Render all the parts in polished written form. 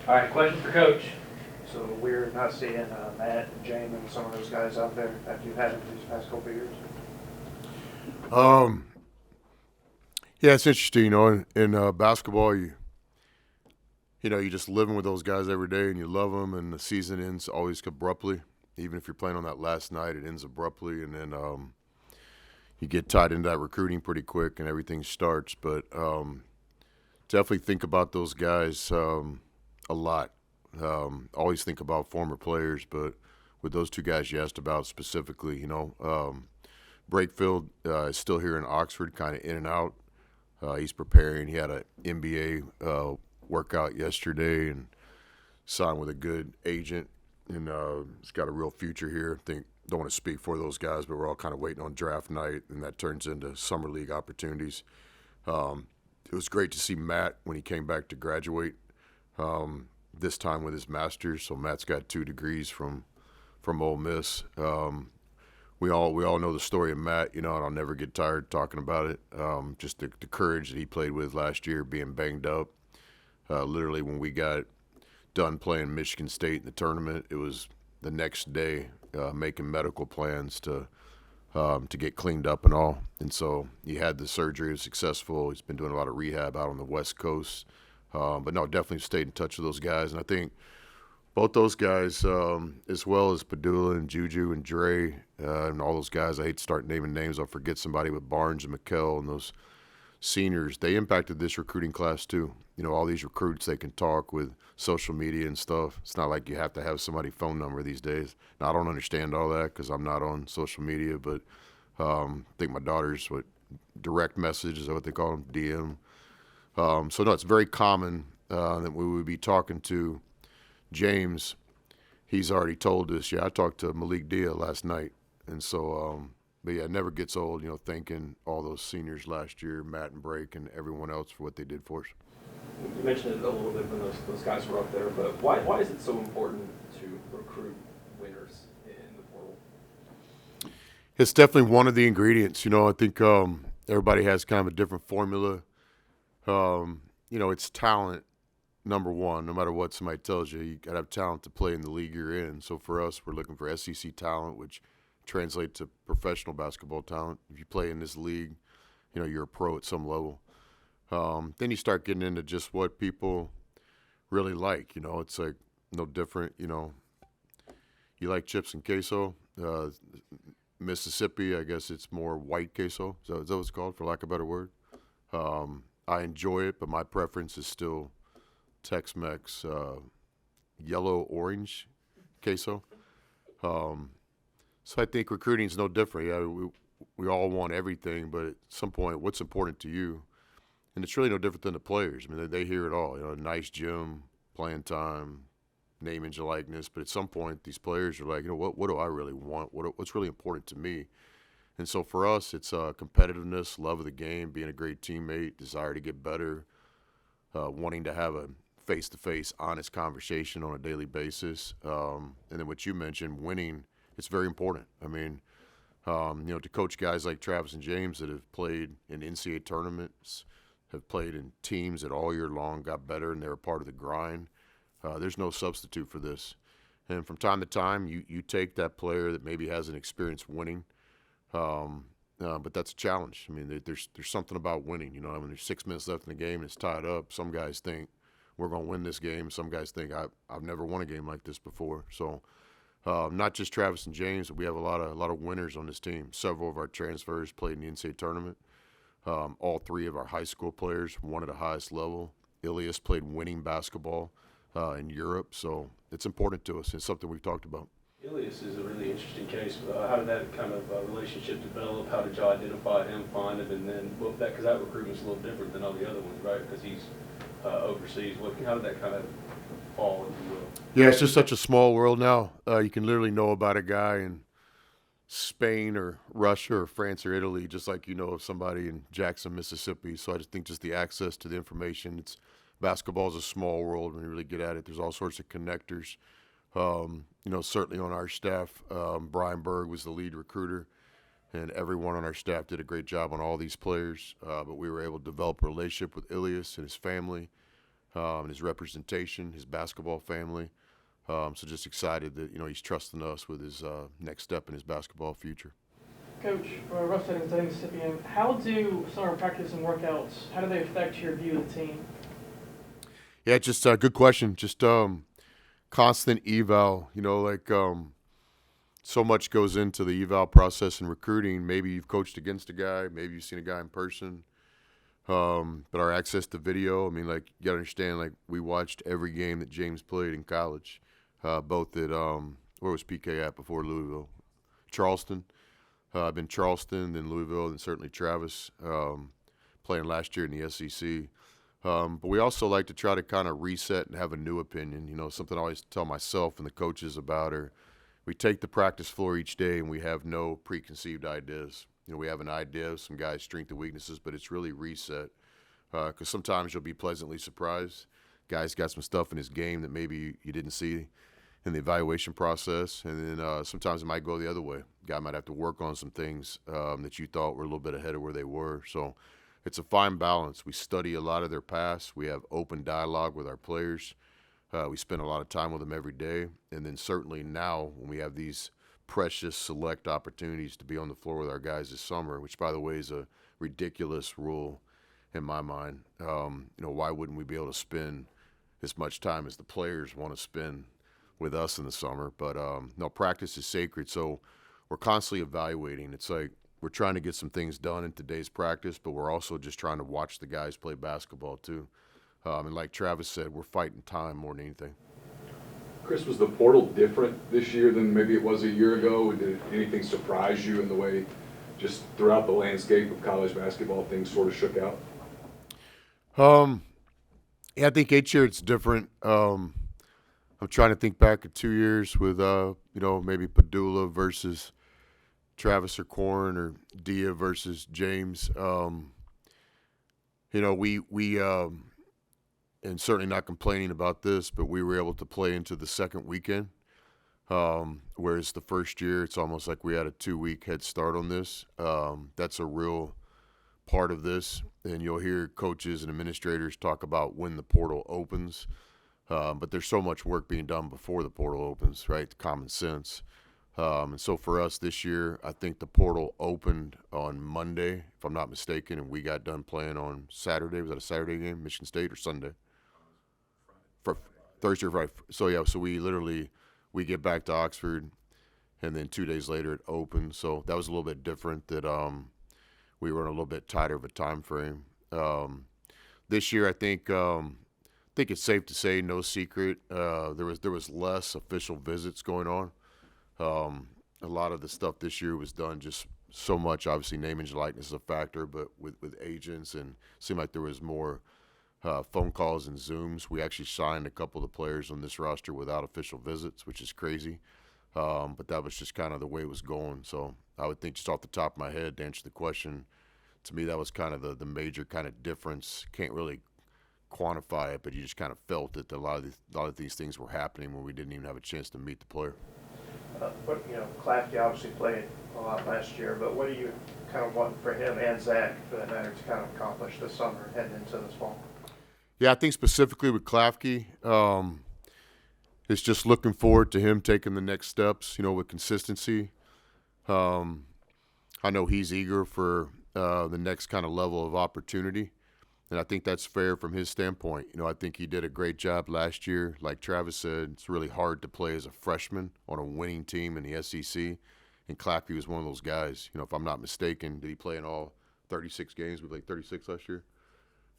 All right, question for Coach. So we're not seeing Matt and James and some of those guys out there that you've had in these past couple of years. Um, yeah, it's interesting. In basketball, you just living with those guys every day, and you love them. And the season ends always abruptly. Even if you're playing on that last night, it ends abruptly, and then you get tied into that recruiting pretty quick, and everything starts. But definitely think about those guys a lot. Always think about former players, but with those two guys you asked about specifically, Brakefield is still here in Oxford, kind of in and out. He's preparing. He had an NBA workout yesterday and signed with a good agent, and he's got a real future here. Don't want to speak for those guys, but we're all kind of waiting on draft night, and that turns into summer league opportunities. It was great to see Matt when he came back to graduate. This time with his master's. So Matt's got 2 degrees from Ole Miss. We all know the story of Matt, and I'll never get tired talking about it. Just the courage that he played with last year, being banged up. Literally, when we got done playing Michigan State in the tournament, it was the next day making medical plans to get cleaned up and all. And so he had the surgery, it was successful. He's been doing a lot of rehab out on the West Coast. But no, definitely stayed in touch with those guys. And I think both those guys, as well as Padula and Juju and Dre and all those guys, I hate to start naming names. I'll forget somebody, with Barnes and McKell and those seniors, they impacted this recruiting class too. All these recruits, they can talk with social media and stuff. It's not like you have to have somebody's phone number these days. Now, I don't understand all that because I'm not on social media, but I think my daughter's direct message, is that what they call them, DM. So, no, it's very common that we would be talking to James. He's already told us, I talked to Malik Dia last night. And so, but yeah, it never gets old, thanking all those seniors last year, Matt and Brake and everyone else for what they did for us. You mentioned it a little bit when those guys were up there, but why is it so important to recruit winners in the portal? It's definitely one of the ingredients. I think everybody has kind of a different formula. It's talent, number one. No matter what somebody tells you, you got to have talent to play in the league you're in. So for us, we're looking for SEC talent, which translates to professional basketball talent. If you play in this league, you're a pro at some level. Then you start getting into just what people really like. It's like no different. You like chips and queso. Mississippi, I guess it's more white queso. Is that what it's called, for lack of a better word? I enjoy it, but my preference is still Tex-Mex yellow-orange queso. So I think recruiting is no different. Yeah, we all want everything, but at some point, what's important to you? And it's really no different than the players. I mean, they hear it all. A nice gym, playing time, name, image, and likeness. But at some point, these players are like, what do I really want? What's really important to me? And so for us, it's competitiveness, love of the game, being a great teammate, desire to get better, wanting to have a face-to-face, honest conversation on a daily basis. And then what you mentioned, winning, it's very important. I mean, to coach guys like Travis and James that have played in NCAA tournaments, have played in teams that all year long got better, and they're a part of the grind. There's no substitute for this. And from time to time, you take that player that maybe hasn't experienced winning, but that's a challenge. I mean, there's something about winning. When there's 6 minutes left in the game and it's tied up, some guys think we're going to win this game. Some guys think I've never won a game like this before. So not just Travis and James, but we have a lot of winners on this team. Several of our transfers played in the NCAA tournament. All 3 of our high school players won at the highest level. Ilias played winning basketball in Europe, so it's important to us. It's something we've talked about. Ilias is a really interesting case. How did that kind of relationship develop? How did y'all identify him, find him, and then because that recruitment's a little different than all the other ones, right? Because he's overseas. How did that kind of fall, if you will? Yeah, it's just such a small world now. You can literally know about a guy in Spain or Russia or France or Italy, just like you know of somebody in Jackson, Mississippi. So I just think just the access to the information. Basketball is a small world when you really get at it. There's all sorts of connectors. Certainly on our staff, Brian Berg was the lead recruiter, and everyone on our staff did a great job on all these players. But we were able to develop a relationship with Ilias and his family. and his representation, his basketball family. So just excited that, he's trusting us with his next step in his basketball future. Coach, rough settings, I think Scipio, how do summer practice and workouts, how do they affect your view of the team? Yeah, just a good question. Just constant eval, so much goes into the eval process in recruiting. Maybe you've coached against a guy, maybe you've seen a guy in person. But our access to video, you got to understand, we watched every game that James played in college, both at, where was PK at before Louisville? Charleston. I've been Charleston, then Louisville, and certainly Travis, playing last year in the SEC. But we also like to try to kind of reset and have a new opinion. Something I always tell myself and the coaches about are we take the practice floor each day and we have no preconceived ideas. We have an idea of some guys' strengths and weaknesses, but it's really reset. Because sometimes you'll be pleasantly surprised. Guys got some stuff in his game that maybe you didn't see in the evaluation process. And then sometimes it might go the other way. Guy might have to work on some things that you thought were a little bit ahead of where they were. So it's a fine balance. We study a lot of their past. We have open dialogue with our players. We spend a lot of time with them every day. And then certainly now when we have these precious select opportunities to be on the floor with our guys this summer, which, by the way, is a ridiculous rule in my mind. Why wouldn't we be able to spend as much time as the players want to spend with us in the summer? But no, practice is sacred, so we're constantly evaluating. It's like we're trying to get some things done in today's practice, but we're also just trying to watch the guys play basketball too. And like Travis said, we're fighting time more than anything. Chris, was the portal different this year than maybe it was a year ago? Did anything surprise you in the way, just throughout the landscape of college basketball, things sort of shook out? Yeah, I think each year it's different. I'm trying to think back at 2 years with, maybe Padula versus Travis or Corn, or Dia versus James. We and certainly not complaining about this, but we were able to play into the second weekend. Whereas the first year, it's almost like we had a 2-week head start on this. That's a real part of this. And you'll hear coaches and administrators talk about when the portal opens. But there's so much work being done before the portal opens, right? Common sense. And so for us this year, I think the portal opened on Monday, if I'm not mistaken, and we got done playing on Saturday. Was that a Saturday game, Michigan State, or Sunday? Thursday or Friday. So, yeah, so we get back to Oxford, and then 2 days later it opened. So that was a little bit different, that we were in a little bit tighter of a time frame. This year, I think it's safe to say, no secret, there was less official visits going on. A lot of the stuff this year was done just so much. Obviously, name and likeness is a factor, but with agents, and it seemed like there was more phone calls and Zooms. We actually signed a couple of the players on this roster without official visits, which is crazy. But that was just kind of the way it was going. So I would think, just off the top of my head, to answer the question, to me that was kind of the major kind of difference. Can't really quantify it, but you just kind of felt that a lot of these things were happening when we didn't even have a chance to meet the player. Klafke obviously played a lot last year, but what do you kind of want for him and Zach, for that matter, to kind of accomplish this summer heading into this fall? Yeah, I think specifically with Klafke, it's just looking forward to him taking the next steps, with consistency. I know he's eager for the next kind of level of opportunity, and I think that's fair from his standpoint. I think he did a great job last year. Like Travis said, it's really hard to play as a freshman on a winning team in the SEC, and Klafke was one of those guys. If I'm not mistaken, did he play in all 36 games? We played 36 last year.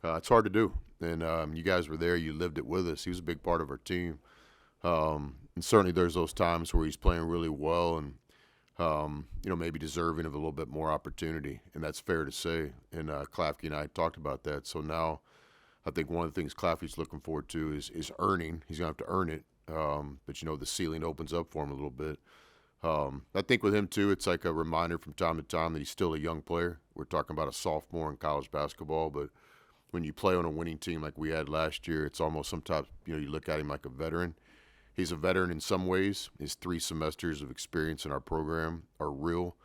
It's hard to do, and you guys were there. You lived it with us. He was a big part of our team, and certainly there's those times where he's playing really well and maybe deserving of a little bit more opportunity, and that's fair to say. And Klafke and I talked about that. So now I think one of the things Klafke's looking forward to is earning. He's going to have to earn it, but the ceiling opens up for him a little bit. I think with him too, it's like a reminder from time to time that he's still a young player. We're talking about a sophomore in college basketball, but when you play on a winning team like we had last year, it's almost sometimes, you look at him like a veteran. He's a veteran in some ways. His 3 semesters of experience in our program are real.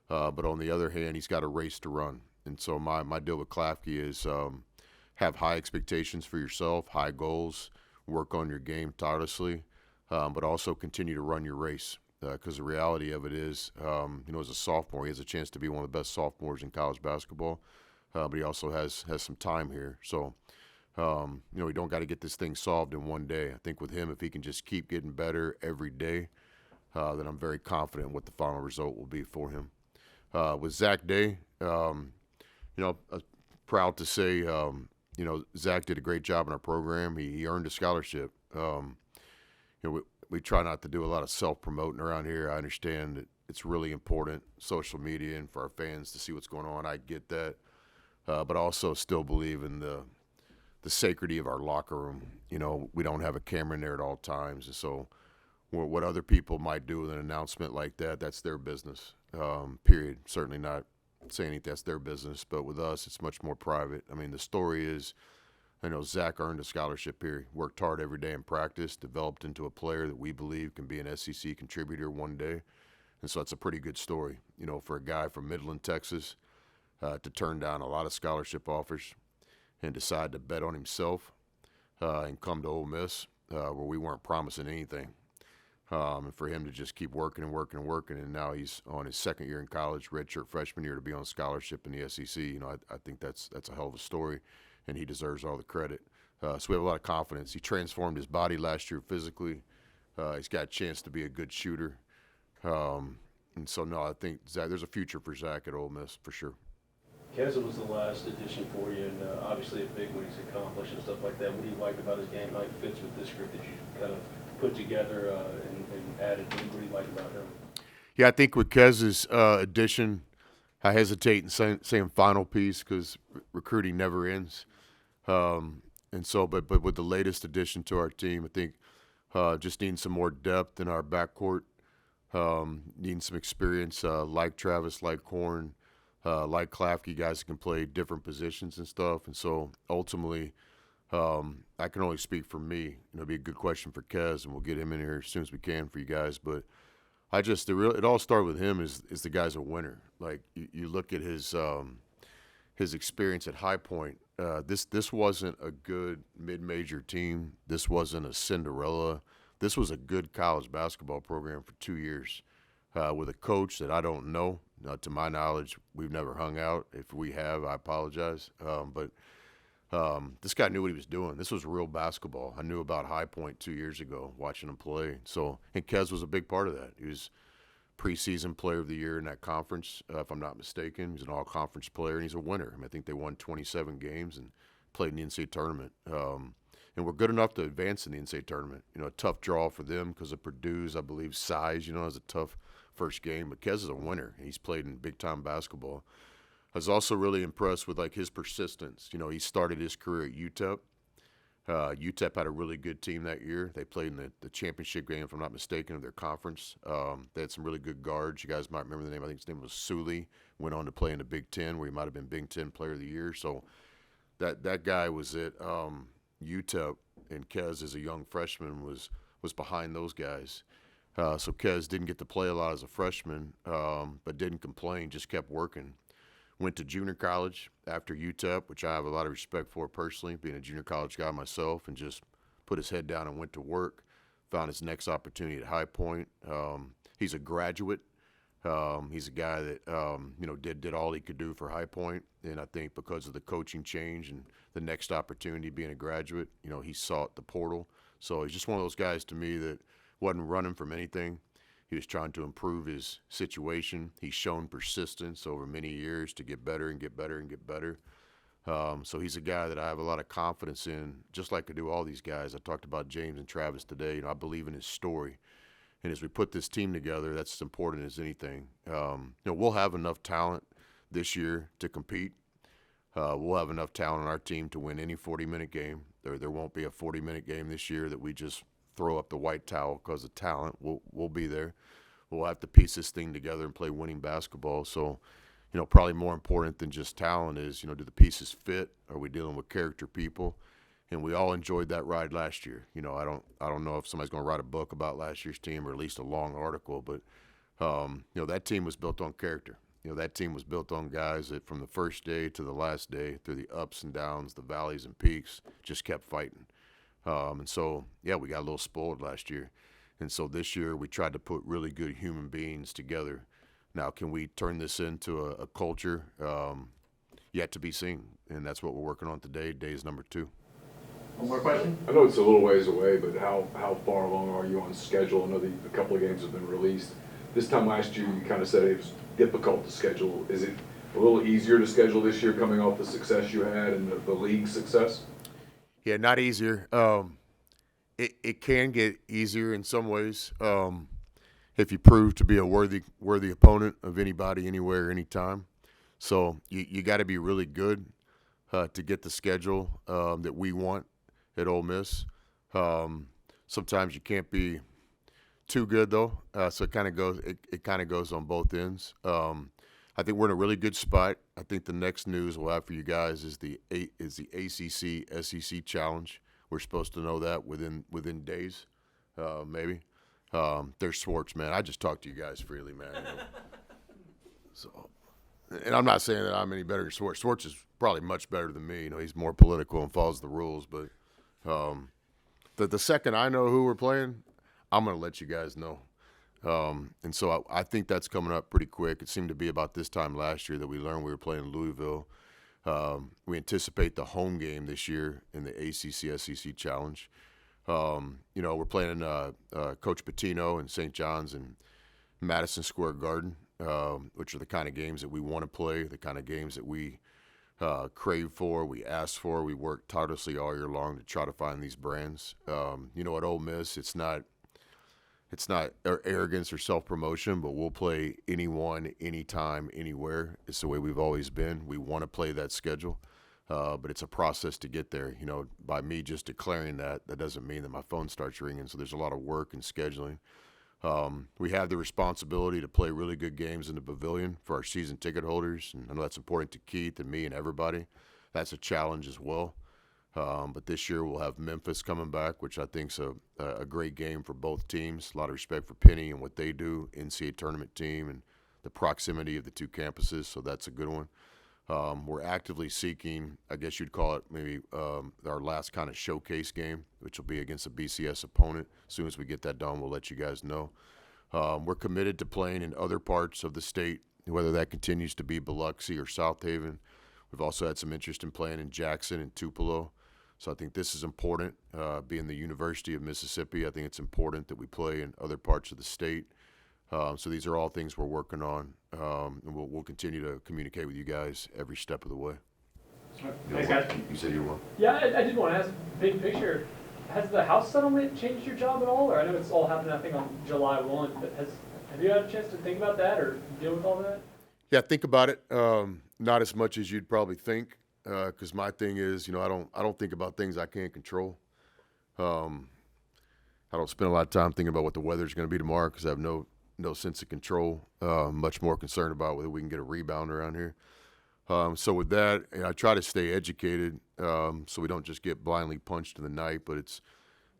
But on the other hand, he's got a race to run. And so my deal with Klafke is have high expectations for yourself, high goals, work on your game tirelessly, but also continue to run your race. Because the reality of it is, as a sophomore, he has a chance to be one of the best sophomores in college basketball, but he also has some time here. So, we don't got to get this thing solved in one day. I think with him, if he can just keep getting better every day, then I'm very confident what the final result will be for him. With Zach Day, I'm proud to say, Zach did a great job in our program. He earned a scholarship. We try not to do a lot of self-promoting around here. I understand that it's really important, social media, and for our fans to see what's going on. I get that. But also still believe in the sacredity of our locker room. We don't have a camera in there at all times. And so what other people might do with an announcement like that, that's their business, period. Certainly not saying that's their business. But with us, it's much more private. I mean, the story is, Zach earned a scholarship here, worked hard every day in practice, developed into a player that we believe can be an SEC contributor one day. And so it's a pretty good story, for a guy from Midland, Texas, to turn down a lot of scholarship offers and decide to bet on himself and come to Ole Miss where we weren't promising anything. And for him to just keep working and working and working, and now he's on his second year in college, redshirt freshman year, to be on scholarship in the SEC. I think that's a hell of a story, and he deserves all the credit. So we have a lot of confidence. He transformed his body last year physically. He's got a chance to be a good shooter. And so, no, I think Zach, there's a future for Zach at Ole Miss for sure. Keza was the last addition for you, and obviously a big one he's accomplished and stuff like that. What do you like about his game? How he fits with this group that you kind of put together and added? What do you like about him? Yeah, I think with Keza's addition, I hesitate in saying final piece because recruiting never ends. And so, but with the latest addition to our team, I think just needing some more depth in our backcourt, needing some experience like Travis, like Korn, like Klafke, guys that can play different positions and stuff. And so ultimately, I can only speak for me. It'll be a good question for Kez, and we'll get him in here as soon as we can for you guys. But it all started with him is the guy's a winner. Like you look at his experience at High Point. This wasn't a good mid-major team. This wasn't a Cinderella. This was a good college basketball program for 2 years with a coach that I don't know. To my knowledge, we've never hung out. If we have, I apologize. But this guy knew what he was doing. This was real basketball. I knew about High Point 2 years ago, watching him play. And Kez was a big part of that. He was preseason player of the year in that conference, if I'm not mistaken. He's an all-conference player, and he's a winner. I think they won 27 games and played in the NCAA tournament. And we're good enough to advance in the NCAA tournament. A tough draw for them because of Purdue's, I believe, size, is a tough first game. But Kez is a winner. He's played in big-time basketball. I was also really impressed with, his persistence. He started his career at UTEP. UTEP had a really good team that year. They played in the championship game, if I'm not mistaken, of their conference. They had some really good guards. You guys might remember the name. I think his name was Suley. Went on to play in the Big Ten, where he might have been Big Ten Player of the Year. So that guy was at UTEP, and Kez, as a young freshman, was behind those guys. So Kez didn't get to play a lot as a freshman, but didn't complain, just kept working. Went to junior college after UTEP, which I have a lot of respect for personally, being a junior college guy myself, and just put his head down and went to work. Found his next opportunity at High Point. He's a graduate. He's a guy that did all he could do for High Point, and I think because of the coaching change and the next opportunity being a graduate, he sought the portal. So he's just one of those guys to me that wasn't running from anything. He was trying to improve his situation. He's shown persistence over many years to get better and get better and get better. So he's a guy that I have a lot of confidence in, just like I do all these guys. I talked about James and Travis today. I believe in his story. And as we put this team together, that's as important as anything. We'll have enough talent this year to compete. We'll have enough talent on our team to win any 40-minute game. There won't be a 40-minute game this year that we just throw up the white towel because of talent. We'll be there. We'll have to piece this thing together and play winning basketball. So, probably more important than just talent is, do the pieces fit? Are we dealing with character people? And we all enjoyed that ride last year. I don't know if somebody's going to write a book about last year's team or at least a long article, but that team was built on character. that team was built on guys that from the first day to the last day, through the ups and downs, the valleys and peaks, just kept fighting. And so, yeah, we got a little spoiled last year. And so this year we tried to put really good human beings together. Now, can we turn this into a culture? Yet to be seen. And that's what we're working on today. Day is number 2. One more question? I know it's a little ways away, but how far along are you on schedule? I know a couple of games have been released. This time last year, you kind of said it was difficult to schedule. Is it a little easier to schedule this year coming off the success you had and the league success? Yeah, not easier. It can get easier in some ways if you prove to be a worthy opponent of anybody, anywhere, anytime. So you got to be really good to get the schedule that we want at Ole Miss. Sometimes you can't be too good though, so it kind of goes on both ends. I think we're in a really good spot. I think the next news we'll have for you guys is the ACC SEC challenge. We're supposed to know that within days, maybe. There's Schwartz, man. I just talk to you guys freely, man. So, and I'm not saying that I'm any better than Schwartz. Schwartz is probably much better than me. He's more political and follows the rules. But the second I know who we're playing, I'm going to let you guys know. And so I think that's coming up pretty quick. It seemed to be about this time last year that we learned we were playing Louisville. We anticipate the home game this year in the ACC SEC Challenge. We're playing Coach Pitino and St. John's and Madison Square Garden, which are the kind of games that we want to play, the kind of games that we crave for, we ask for. We work tirelessly all year long to try to find these brands. At Ole Miss, it's not arrogance or self-promotion, but we'll play anyone, anytime, anywhere. It's the way we've always been. We want to play that schedule, but it's a process to get there. By me just declaring that doesn't mean that my phone starts ringing. So there's a lot of work and scheduling. We have the responsibility to play really good games in the pavilion for our season ticket holders, and I know that's important to Keith and me and everybody. That's a challenge as well. But this year we'll have Memphis coming back, which I think is a great game for both teams. A lot of respect for Penny and what they do, NCAA tournament team, and the proximity of the two campuses, so that's a good one. We're actively seeking, I guess you'd call it maybe our last kind of showcase game, which will be against a BCS opponent. As soon as we get that done, we'll let you guys know. We're committed to playing in other parts of the state, whether that continues to be Biloxi or South Haven. We've also had some interest in playing in Jackson and Tupelo. So I think this is important. Being the University of Mississippi, I think it's important that we play in other parts of the state. So these are all things we're working on, and we'll continue to communicate with you guys every step of the way. Thanks, guys. You said you were. Yeah, I did want to ask, big picture, has the House settlement changed your job at all? Or I know it's all happening, I think, on July 1, but have you had a chance to think about that or deal with all that? Yeah, think about it. Not as much as you'd probably think, because my thing is, I don't think about things I can't control. I don't spend a lot of time thinking about what the weather's going to be tomorrow because I have no sense of control. Much more concerned about whether we can get a rebound around here. So with that, I try to stay educated so we don't just get blindly punched in the night. But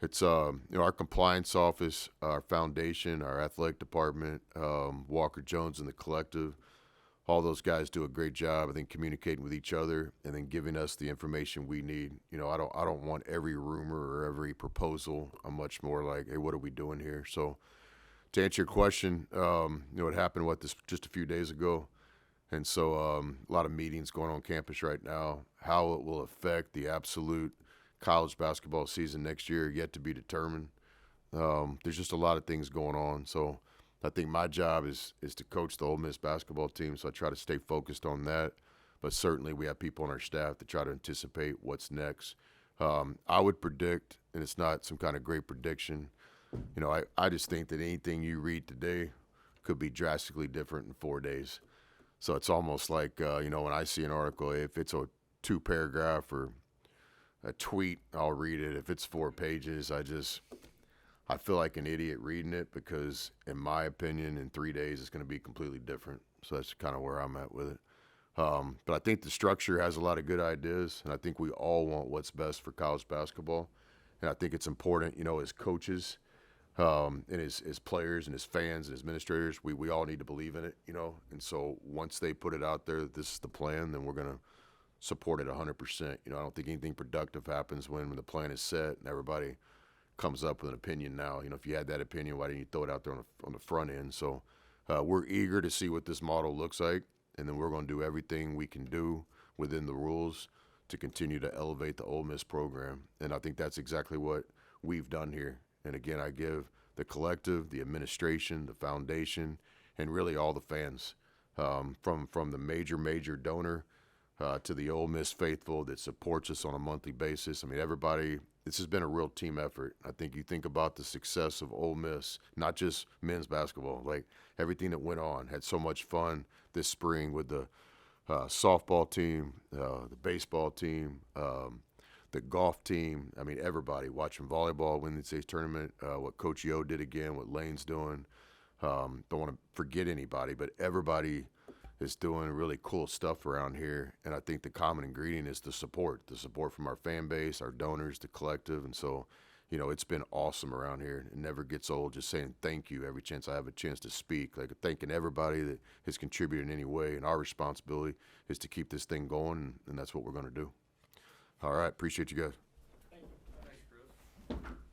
it's our compliance office, our foundation, our athletic department, Walker Jones and the collective. All those guys do a great job, I think, communicating with each other and then giving us the information we need. I don't want every rumor or every proposal. I'm much more like, hey, what are we doing here? So to answer your question, it happened just a few days ago, and so a lot of meetings going on campus right now. How it will affect the absolute college basketball season next year yet to be determined. There's just a lot of things going on, so I think my job is to coach the Ole Miss basketball team, so I try to stay focused on that. But certainly we have people on our staff that try to anticipate what's next. I would predict, and it's not some kind of great prediction, I just think that anything you read today could be drastically different in 4 days. So it's almost like, when I see an article, if it's a 2-paragraph or a tweet, I'll read it. If it's 4 pages, I feel like an idiot reading it because, in my opinion, in 3 days it's going to be completely different. So that's kind of where I'm at with it. But I think the structure has a lot of good ideas, and I think we all want what's best for college basketball. And I think it's important, as coaches, and his players and his fans and his administrators, we all need to believe in it, you know. And so once they put it out there, this is the plan, then we're going to support it 100%. You know, I don't think anything productive happens when the plan is set and everybody comes up with an opinion now. You know, if you had that opinion, why didn't you throw it out there on the front end? So we're eager to see what this model looks like, and then we're going to do everything we can do within the rules to continue to elevate the Ole Miss program. And I think that's exactly what we've done here. And again, I give the collective, the administration, the foundation, and really all the fans, from the major donor to the Ole Miss faithful that supports us on a monthly basis. I mean, everybody, this has been a real team effort. I think you think about the success of Ole Miss, not just men's basketball, like everything that went on. Had so much fun this spring with the softball team, the baseball team, the golf team. I mean, everybody watching volleyball, Wednesday's tournament, what Coach Yo did again, what Lane's doing. Don't want to forget anybody, but everybody is doing really cool stuff around here. And I think the common ingredient is the support from our fan base, our donors, the collective. And so, you know, it's been awesome around here. It never gets old just saying thank you every chance I have a chance to speak, like thanking everybody that has contributed in any way. And our responsibility is to keep this thing going, and that's what we're going to do. All right. Appreciate you guys.